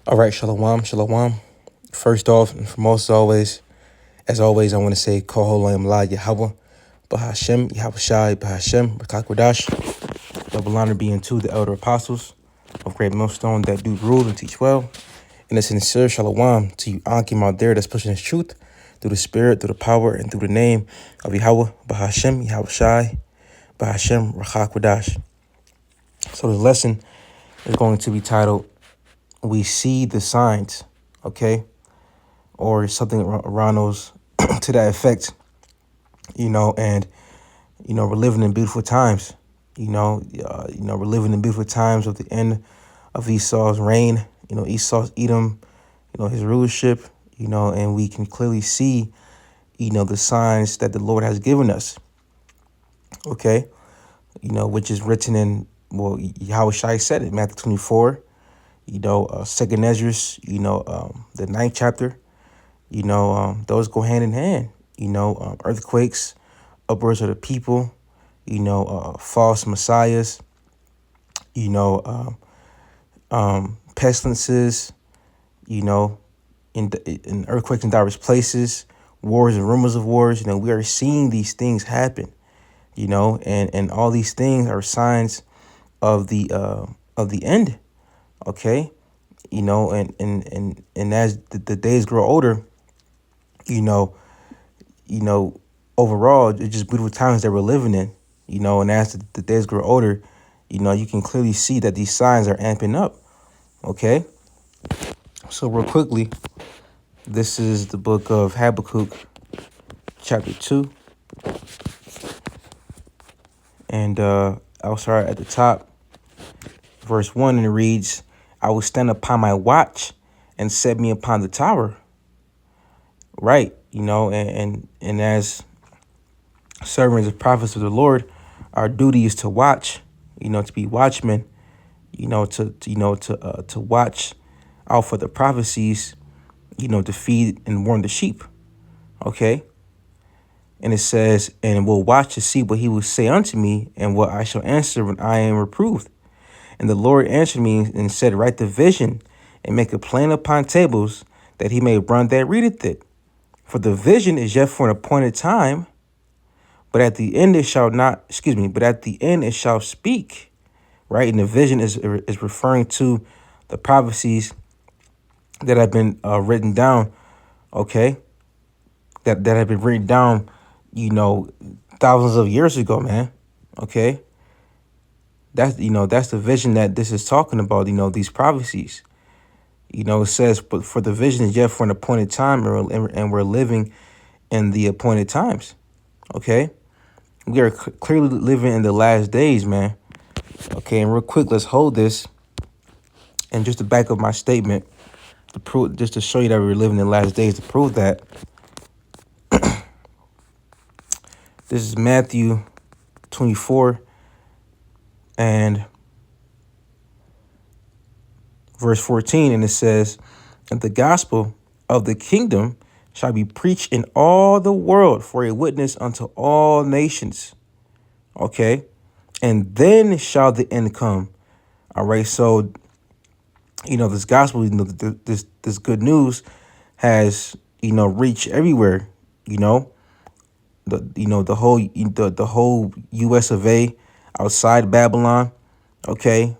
All right, shalom, shalom. First off and foremost, as always, I want to say, Koholam La Yahweh, Bahashem, Yahweh Shai, Bahashem, Rakakwadash, double honor being to the elder apostles of Great Millstone that do rule and teach well. And a sincere shalom to you, Ankim out there that's pushing his truth through the spirit, through the power, and through the name of Yahweh, Bahashem, Yahweh Shai, Bahashem, Rakakwadash. So the lesson is going to be titled, We See the Signs, okay? Or something around those to that effect, and we're living in beautiful times, we're living in beautiful times of the end of Esau's reign, Esau's Edom, his rulership, and we can clearly see, the signs that the Lord has given us, okay, which is written in, well, Yahweh Shai said it, Matthew 24, Second Ezra, the ninth chapter. Those go hand in hand. Earthquakes, upwards of the people, false messiahs, pestilences, in earthquakes in diverse places, wars and rumors of wars. We are seeing these things happen, and all these things are signs of the end. Okay, and as the days grow older, you know, overall, it's just beautiful times that we're living in, and as the days grow older, you can clearly see that these signs are amping up, okay? So real quickly, this is the book of Habakkuk, chapter 2, and I'll start at the top, verse 1, and it reads, I will stand upon my watch and set me upon the tower, right? And as servants and prophets of the Lord, our duty is to watch, to be watchmen, to watch out for the prophecies, to feed and warn the sheep. Okay. And it says, and will watch to see what he will say unto me, and what I shall answer when I am reproved. And the Lord answered me and said, write the vision and make it plain upon tables, that he may run that readeth it. For the vision is yet for an appointed time, but at the end it shall not, but at the end it shall speak, right? And the vision is referring to the prophecies that have been written down, okay? That have been written down, thousands of years ago, man, okay? That's the vision that this is talking about, these prophecies. It says, but for the vision is yet for an appointed time, and we're living in the appointed times, okay? We are clearly living in the last days, man. Okay, and real quick, let's hold this. And just to back up my statement, to prove, just to show you that we're living in the last days, to prove that, this is Matthew 24 and verse 14, and it says, and the gospel of the kingdom shall be preached in all the world for a witness unto all nations. Okay, and then shall the end come. All right, so this gospel, this good news has reached everywhere. The whole U.S. of A. outside Babylon. Okay,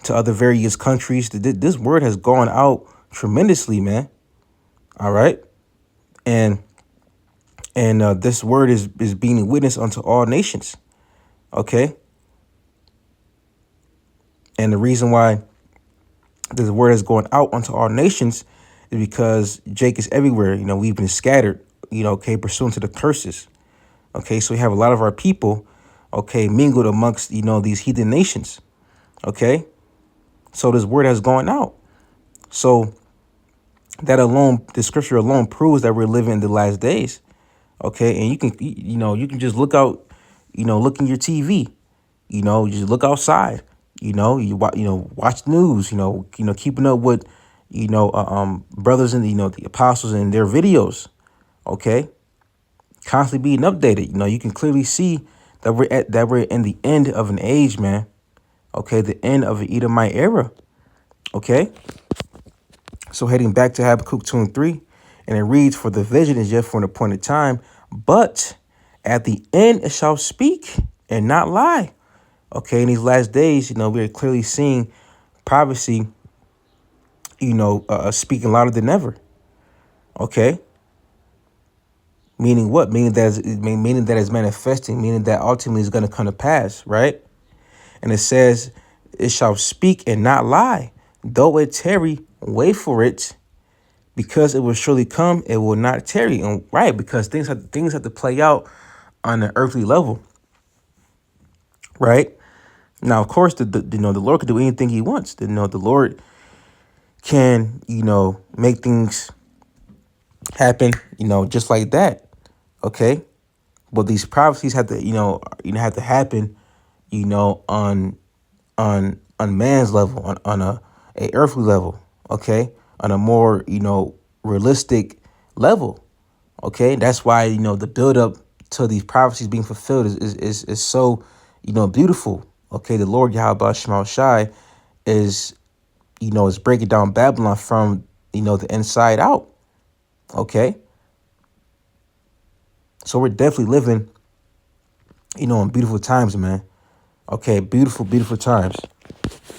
to other various countries. This word has gone out tremendously, man. All right, and this word is being witnessed unto all nations. Okay, and the reason why this word is going out unto all nations is because Jake is everywhere. We've been scattered, okay, pursuant to the curses. Okay, so we have a lot of our people, okay, mingled amongst, these heathen nations. Okay, so this word has gone out. So that alone, the scripture alone proves that we're living in the last days. Okay, and you can just look out, look in your TV, you just look outside, you watch the news, keeping up with, brothers and, the apostles and their videos. Okay, constantly being updated. You can clearly see that we're in the end of an age, man. Okay, the end of an Edomite era. Okay, So heading back to Habakkuk 2 and 3, and it reads, "For the vision is yet for an appointed time, but at the end it shall speak and not lie." Okay, in these last days, we're clearly seeing prophecy, speaking louder than ever. Okay, meaning what? Meaning that it's manifesting, meaning that ultimately is going to come to pass, right? And it says, "It shall speak and not lie. Though it tarry, wait for it, because it will surely come, it will not tarry." And right, because things have to play out on an earthly level, right? Now, of course, the Lord can do anything He wants. The Lord can make things happen, just like that. Okay, but these prophecies have to have to happen, on man's level, on a earthly level. Okay, on a more realistic level. Okay, that's why the build up to these prophecies being fulfilled is so beautiful. Okay, the Lord Yahweh Shema Shai is is breaking down Babylon from the inside out. Okay, so we're definitely living in beautiful times, man. Okay, beautiful times.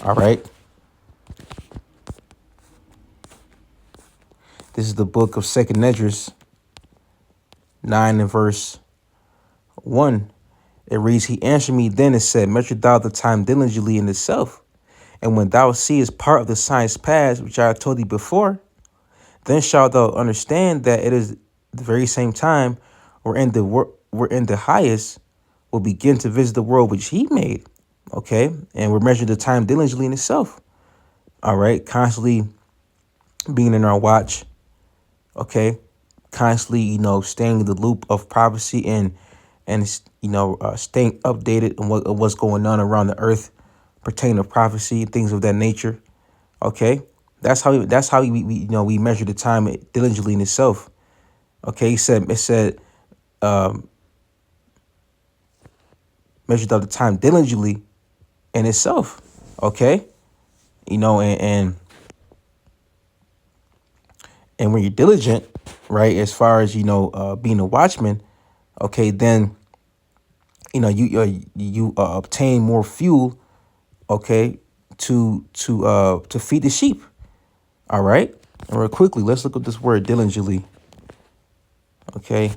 All right, this is the book of Second Esdras 9 and verse 1. It reads, "He answered me then and said, Measure thou the time diligently in itself, and when thou seest part of the signs past, which I have told thee before, then shalt thou understand that it is the very same time wherein the highest will begin to visit the world which he made." Okay, and we're measuring the time diligently in itself. All right, constantly being in our watch. Okay, constantly staying in the loop of prophecy and staying updated on what's going on around the earth pertaining to prophecy, things of that nature. Okay, that's how we measure the time diligently in itself. Okay, it said measured out the time diligently in itself. Okay, and when you're diligent, right, as far as being a watchman, okay, then you obtain more fuel, okay, to feed the sheep. All right, and real quickly, let's look at this word diligently. Okay,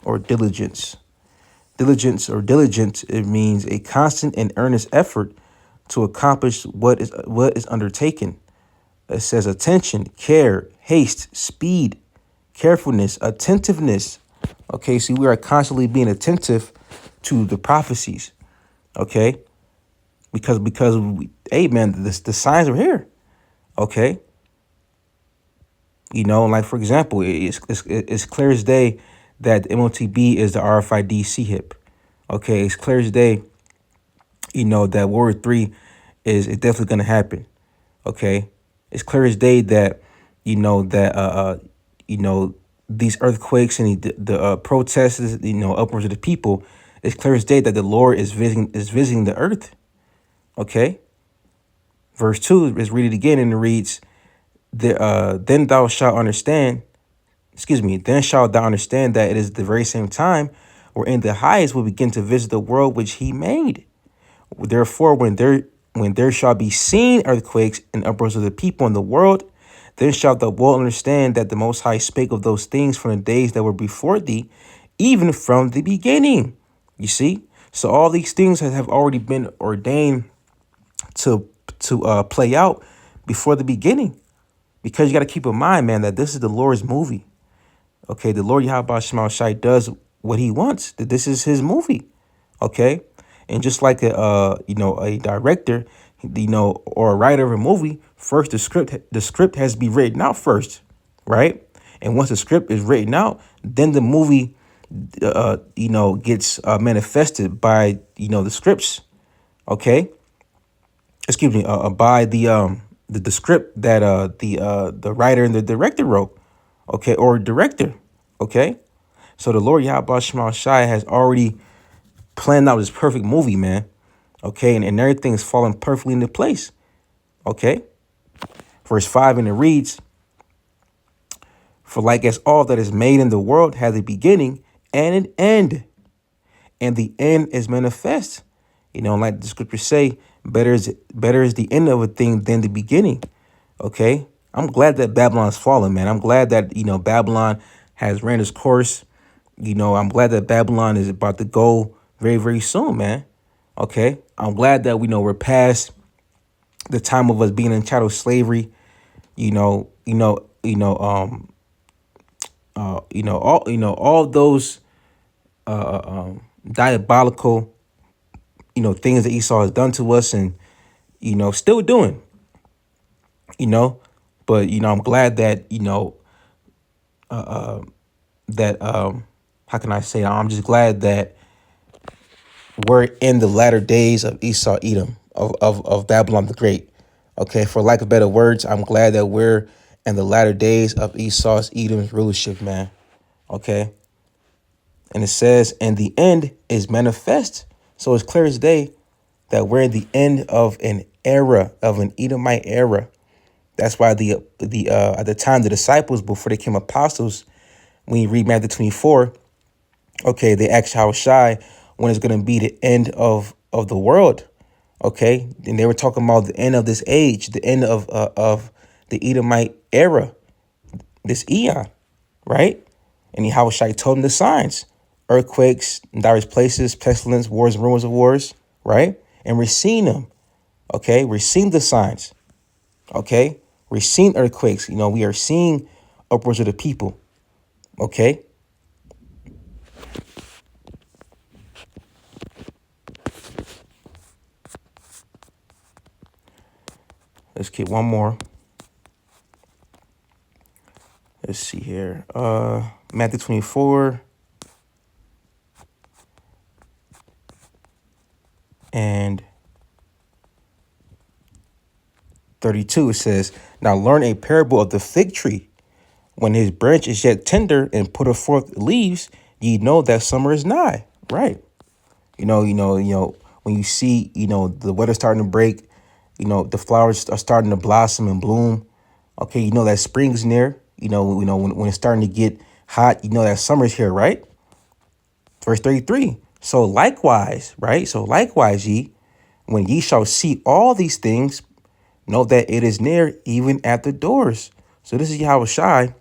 or diligence. Diligence or diligence, it means a constant and earnest effort to accomplish what is undertaken. It says attention, care, haste, speed, carefulness, attentiveness. Okay, see, we are constantly being attentive to the prophecies. Okay, because hey man, the signs are here. Okay, like for example, it's clear as day that the MOTB is the RFID CHIP. Okay, it's clear as day, that World War III is definitely going to happen. Okay, it's clear as day that these earthquakes and the protests, upwards of the people. It's clear as day that the Lord is visiting the earth. Okay, verse 2 is read it again, and it reads, then thou shalt understand. Then shalt thou understand that it is the very same time wherein the highest will begin to visit the world which he made. Therefore, when there shall be seen earthquakes and uproars of the people in the world, then shalt thou well understand that the Most High spake of those things from the days that were before thee, even from the beginning. You see? So all these things have already been ordained to play out before the beginning. Because you got to keep in mind, man, that this is the Lord's movie. Okay, the Lord Yahweh Shema Shai does what he wants. That this is his movie. Okay, and just like a director, or a writer of a movie, first the script has to be written out first, right? And once the script is written out, then the movie, gets manifested by the scripts. Okay, excuse me, by the script that the writer and the director wrote. Okay, or director. Okay, so the Lord Yahweh Shema Shai has already planned out this perfect movie, man. Okay, and everything is falling perfectly into place. Okay. Verse 5, and it reads, for like as all that is made in the world has a beginning and an end, and the end is manifest. Like the scriptures say, better is the end of a thing than the beginning. Okay. I'm glad that Babylon's fallen, man. I'm glad that, Babylon has ran its course. I'm glad that Babylon is about to go very, very soon, man. Okay. I'm glad that we're past the time of us being in chattel slavery. All those diabolical, things that Esau has done to us and, still doing, but, I'm glad that, that, how can I say, I'm just glad that we're in the latter days of Esau, Edom, of Babylon the Great. Okay. For lack of better words, I'm glad that we're in the latter days of Esau's, Edom's rulership, man. Okay. And it says, and the end is manifest. So it's clear as day that we're in the end of an era, of an Edomite era. That's why the at the time the disciples, before they became apostles, when you read Matthew 24, okay, they asked how shy when it's going to be the end of the world. Okay, and they were talking about the end of this age, the end of the Edomite era, this eon, right? And Yahushua told them the signs: earthquakes in diverse places, pestilence, wars, and rumors of wars, right? And we're seeing them. Okay, we're seeing the signs. Okay, we're seeing earthquakes. We are seeing upwards of the people. Okay. Let's get one more. Let's see here. Matthew 24 and 32. It says, now learn a parable of the fig tree. When his branch is yet tender and putteth forth leaves, ye know that summer is nigh. Right. When you see, the weather starting to break, the flowers are starting to blossom and bloom. Okay, that spring's near. When it's starting to get hot, that summer's here, right? Verse 33. So likewise, right? So likewise, ye, when ye shall see all these things, know that it is near, even at the doors. So this is Yahushua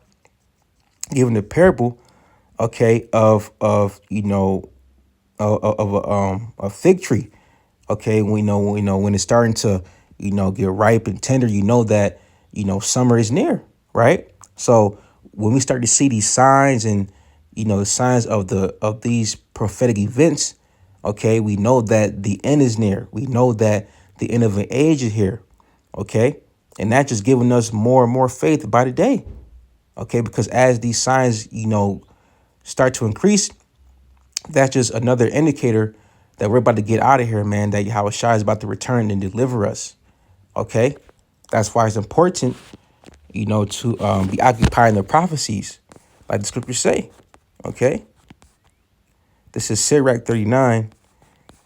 giving the parable, okay, of a fig tree. Okay, we know when it's starting to get ripe and tender, that summer is near, right? So when we start to see these signs and the signs of these prophetic events, okay, we know that the end is near. We know that the end of an age is here. Okay, and that's just giving us more and more faith by the day. Okay, because as these signs start to increase, that's just another indicator that we're about to get out of here, man, that Yahushua is about to return and deliver us. Okay, that's why it's important, to be occupying the prophecies, like the scriptures say. Okay, this is Sirach 39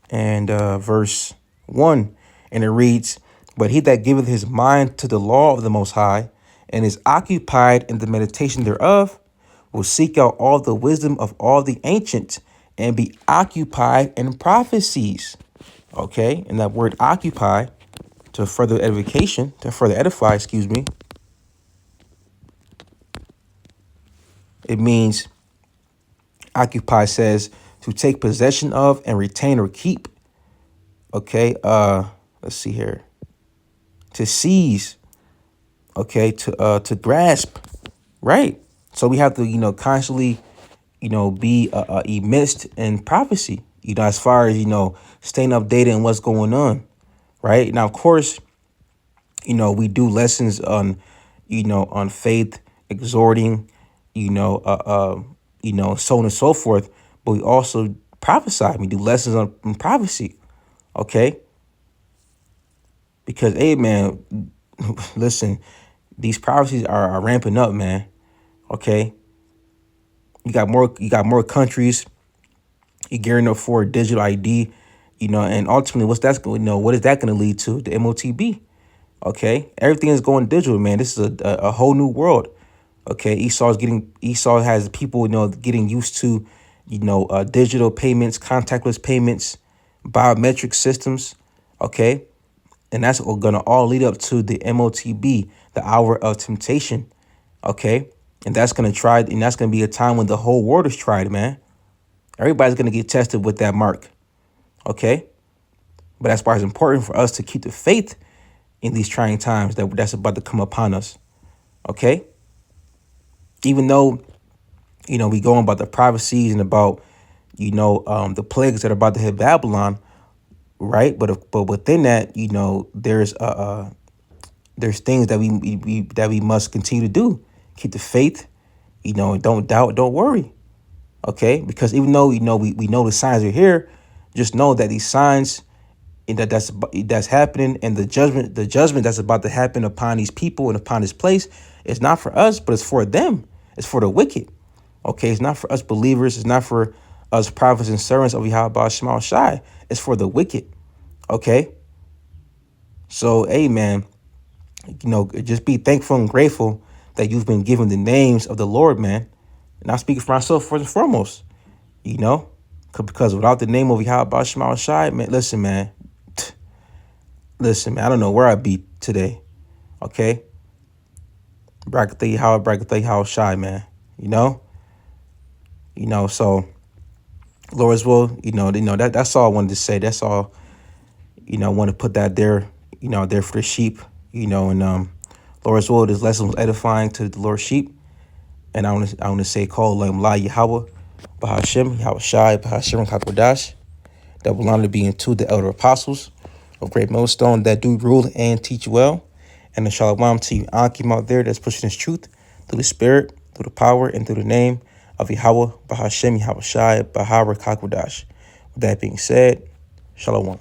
and verse 1, and it reads, but he that giveth his mind to the law of the Most High and is occupied in the meditation thereof will seek out all the wisdom of all the ancients and be occupied in prophecies. Okay, and that word occupy, to further edification, to further edify, it means occupy says to take possession of and retain or keep. Okay, let's see here. To seize, okay, to grasp, right? So we have to, constantly, be immersed in prophecy, as far as, staying updated on what's going on, right? Now, of course, we do lessons on, on faith, exhorting, so on and so forth, but we also prophesy. We do lessons on prophecy, okay? Because, hey, man, listen, these prophecies are ramping up, man. Okay, you got more countries. You're gearing up for a digital ID. And ultimately, what is that going to lead to? The MOTB. Okay, everything is going digital, man. This is a whole new world. Okay, Esau has people, getting used to, digital payments, contactless payments, biometric systems. Okay, and that's gonna all lead up to the MOTB, the hour of temptation. Okay, and that's gonna be a time when the whole world is tried, man. Everybody's gonna get tested with that mark. Okay, but that's why it's important for us to keep the faith in these trying times that's about to come upon us. Okay, even though we go on about the prophecies and about the plagues that are about to hit Babylon, right? But within that, there's things that we must continue to do. Keep the faith, don't doubt, don't worry. Okay, because even though we know the signs are here, just know that these signs and that's happening, and the judgment that's about to happen upon these people and upon this place is not for us, but it's for them. It's for the wicked. Okay, it's not for us believers. It's not for us prophets and servants of Yahweh Shema Shai. It's for the wicked. Okay, so hey man, just be thankful and grateful that you've been given the names of the Lord, man. And I'm speaking for myself first and foremost, because without the name of Yahweh Shema Shai, man, listen, man, I don't know where I'd be today. Okay, Brakathay how Shai, man. So Lord's will, that's all I wanted to say. That's all, I want to put that there, there for the sheep, and Lord's will, this lesson was edifying to the Lord's sheep. And I want to say, call La Yahweh, Bahashem, Yahweh Shai, Bahashem, Kakwadash. Double honor being to the elder apostles of Great Millstone that do rule and teach well. And the shalom to you, Akim out there that's pushing this truth through the spirit, through the power, and through the name of Yahweh, Bahashem, Yahweh Shai, Bahara Kakwadash. With that being said, shalom.